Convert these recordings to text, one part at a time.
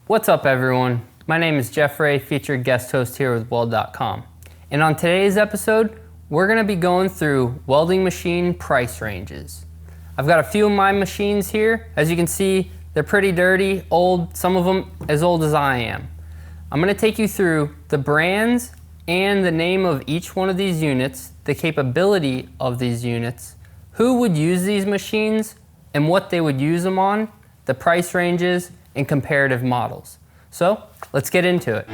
What's up everyone? My name is Jeffrey, featured guest host here with Weld.com. And on today's episode, we're gonna be going through welding machine price ranges. I've got a few of my machines here. As you can see, they're pretty dirty, old, some of them as old as I am. I'm gonna take you through the brands and the name of each one of these units, the capability of these units, who would use these machines and what they would use them on, the price ranges, and comparative models. So let's get into it.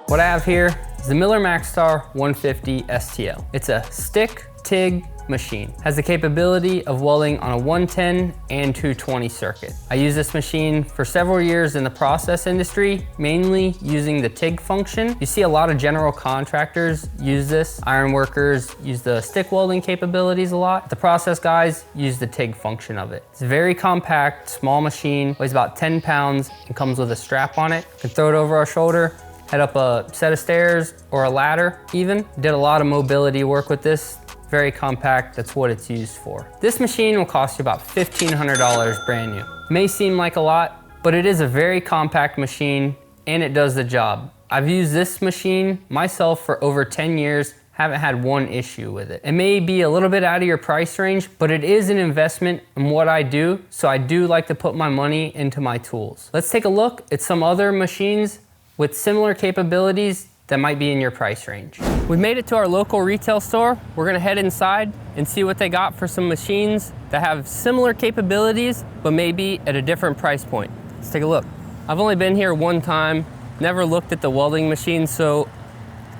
What I have here is the Miller Maxstar 150 STL. It's a stick TIG machine. Has the capability of welding on a 110 and 220 circuit. I used this machine for several years in the process industry, mainly using the TIG function. You see a lot of general contractors use this. Iron workers use the stick welding capabilities a lot. The process guys use the TIG function of it. It's a very compact, small machine, weighs about 10 pounds and comes with a strap on it. You can throw it over our shoulder, head up a set of stairs or a ladder even. Did a lot of mobility work with this. Very compact, that's what it's used for. This machine will cost you about $1,500 brand new. May seem like a lot, but it is a very compact machine and it does the job. I've used this machine myself for over 10 years, haven't had one issue with it. It may be a little bit out of your price range, but it is an investment in what I do, so I do like to put my money into my tools. Let's take a look at some other machines with similar capabilities that might be in your price range. We made it to our local retail store. We're gonna head inside and see what they got for some machines that have similar capabilities, but maybe at a different price point. Let's take a look. I've only been here one time, never looked at the welding machine, so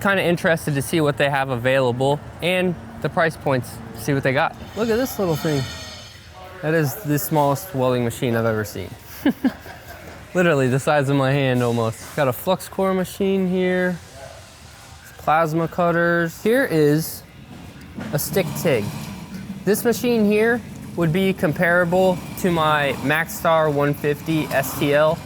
kind of interested to see what they have available and the price points, see what they got. Look at this little thing. That is the smallest welding machine I've ever seen. Literally the size of my hand almost. Got a flux core machine here. Plasma cutters. Here is a stick TIG. This machine here would be comparable to my Maxstar 150 STL,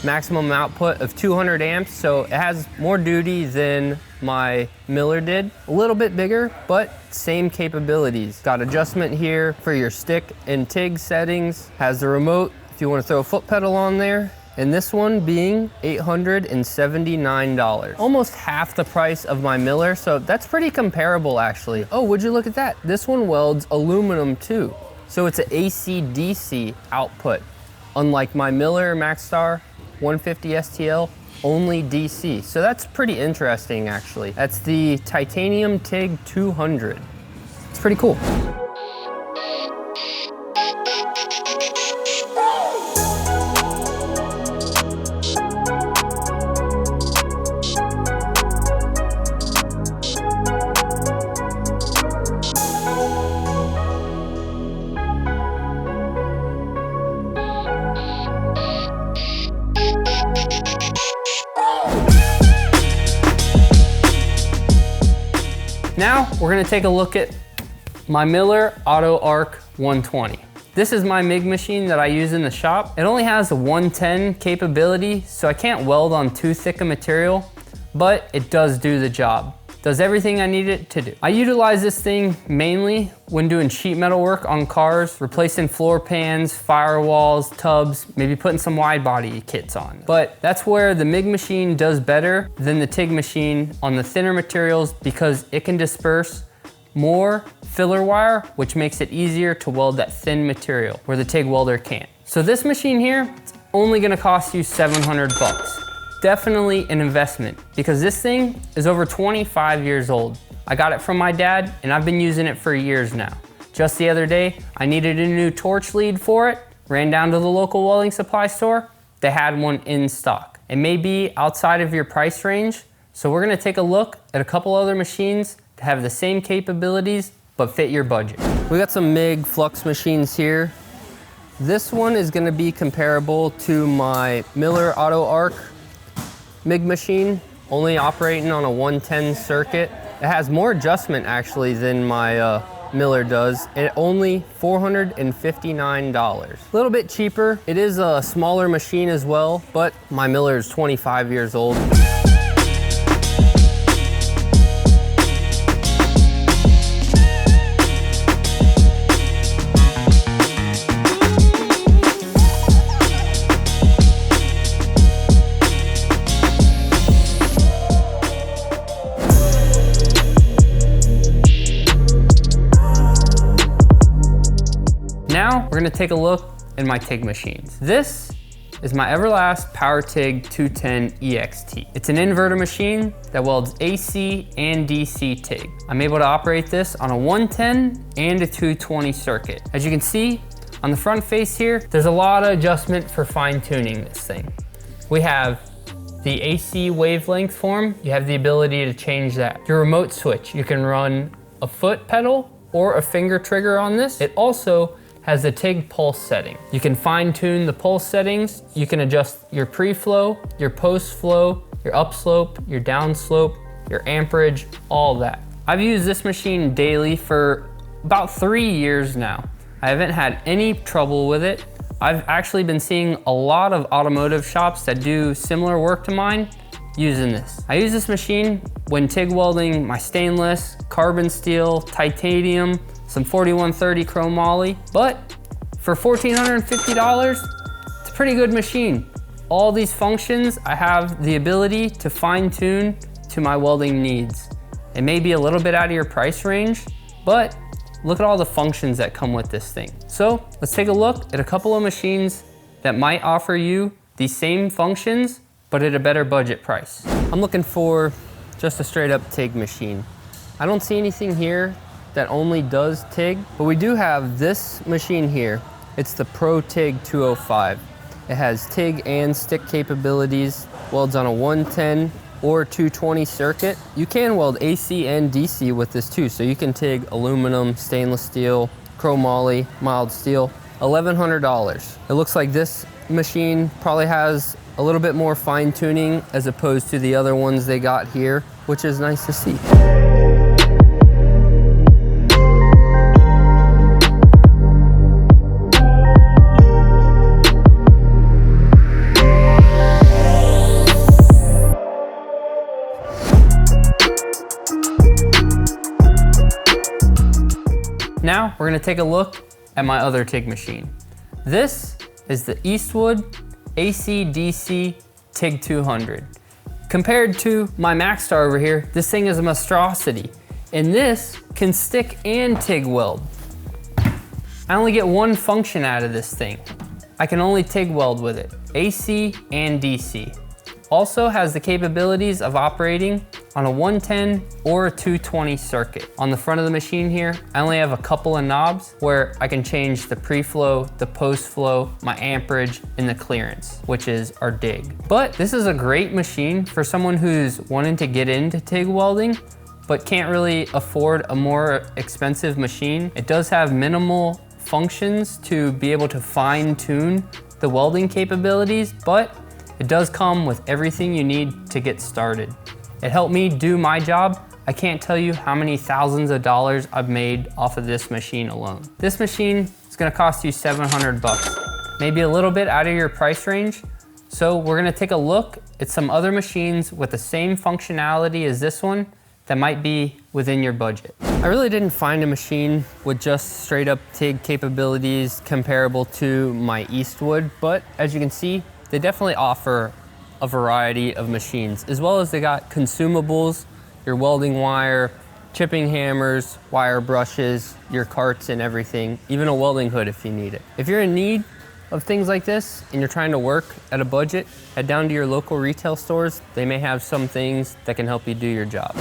maximum output of 200 amps, so it has more duty than my Miller did. A little bit bigger, but same capabilities. Got adjustment here for your stick and TIG settings. Has the remote if you want to throw a foot pedal on there. And this one being $879. Almost half the price of my Miller, so that's pretty comparable actually. Oh, would you look at that? This one welds aluminum too. So it's an AC DC output. Unlike my Miller Maxstar 150 STL, only DC. So that's pretty interesting actually. That's the Titanium TIG 200. It's pretty cool. Now we're gonna take a look at my Miller AutoArc 120. This is my MIG machine that I use in the shop. It only has a 110 capability, so I can't weld on too thick a material, but it does do the job. Does everything I need it to do. I utilize this thing mainly when doing sheet metal work on cars, replacing floor pans, firewalls, tubs, maybe putting some wide body kits on. But that's where the MIG machine does better than the TIG machine on the thinner materials because it can disperse more filler wire, which makes it easier to weld that thin material where the TIG welder can't. So this machine here, it's only gonna cost you 700 bucks. Definitely an investment because this thing is over 25 years old. I got it from my dad and I've been using it for years now. Just the other day, I needed a new torch lead for it, ran down to the local welding supply store, they had one in stock. It may be outside of your price range, so we're gonna take a look at a couple other machines that have the same capabilities but fit your budget. We got some MIG flux machines here. This one is gonna be comparable to my Miller AutoArc MIG machine, only operating on a 110 circuit. It has more adjustment actually than my Miller does at only $459. A little bit cheaper. It is a smaller machine as well, but my Miller is 25 years old. Now we're gonna take a look at my TIG machines. This is my Everlast Power TIG 210 EXT. It's an inverter machine that welds AC and DC TIG. I'm able to operate this on a 110 and a 220 circuit. As you can see on the front face here, there's a lot of adjustment for fine tuning this thing. We have the AC wavelength form. You have the ability to change that. Your remote switch, you can run a foot pedal or a finger trigger on this. It also has the TIG pulse setting. You can fine tune the pulse settings. You can adjust your pre-flow, your post-flow, your upslope, your downslope, your amperage, all that. I've used this machine daily for about 3 years now. I haven't had any trouble with it. I've actually been seeing a lot of automotive shops that do similar work to mine using this. I use this machine when TIG welding my stainless, carbon steel, titanium, some 4130 chromoly, but for $1,450, it's a pretty good machine. All these functions, I have the ability to fine tune to my welding needs. It may be a little bit out of your price range, but look at all the functions that come with this thing. So let's take a look at a couple of machines that might offer you these same functions, but at a better budget price. I'm looking for just a straight up TIG machine. I don't see anything here that only does TIG, but we do have this machine here. It's the Pro TIG 205. It has TIG and stick capabilities, welds on a 110 or 220 circuit. You can weld AC and DC with this too, so you can TIG aluminum, stainless steel, chromoly, mild steel, $1,100. It looks like this machine probably has a little bit more fine tuning as opposed to the other ones they got here, which is nice to see. Now we're gonna take a look at my other TIG machine. This is the Eastwood AC DC TIG 200. Compared to my Maxstar over here, this thing is a monstrosity. And this can stick and TIG weld. I only get one function out of this thing. I can only TIG weld with it, AC and DC. Also has the capabilities of operating on a 110 or a 220 circuit. On the front of the machine here, I only have a couple of knobs where I can change the pre-flow, the post-flow, my amperage, and the clearance, which is our dig. But this is a great machine for someone who's wanting to get into TIG welding, but can't really afford a more expensive machine. It does have minimal functions to be able to fine tune the welding capabilities, but it does come with everything you need to get started. It helped me do my job. I can't tell you how many thousands of dollars I've made off of this machine alone. This machine is gonna cost you 700 bucks, maybe a little bit out of your price range. So we're gonna take a look at some other machines with the same functionality as this one that might be within your budget. I really didn't find a machine with just straight up TIG capabilities comparable to my Eastwood, but as you can see, they definitely offer a variety of machines, as well as they got consumables, your welding wire, chipping hammers, wire brushes, your carts and everything, even a welding hood if you need it. If you're in need of things like this and you're trying to work at a budget, head down to your local retail stores. They may have some things that can help you do your job.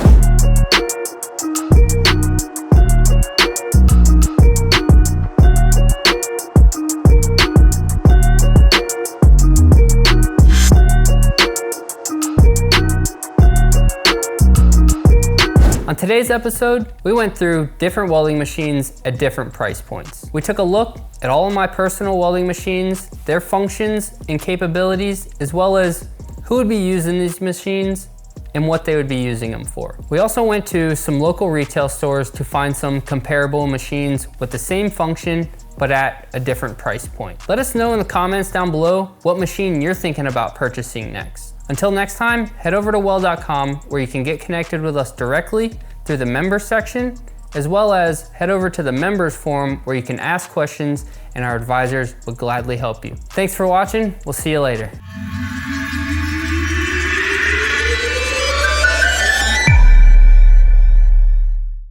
On today's episode, we went through different welding machines at different price points. We took a look at all of my personal welding machines, their functions and capabilities, as well as who would be using these machines and what they would be using them for. We also went to some local retail stores to find some comparable machines with the same function but at a different price point. Let us know in the comments down below what machine you're thinking about purchasing next. Until next time, head over to Weld.com where you can get connected with us directly through the members section, as well as head over to the members forum where you can ask questions and our advisors will gladly help you. Thanks for watching. We'll see you later.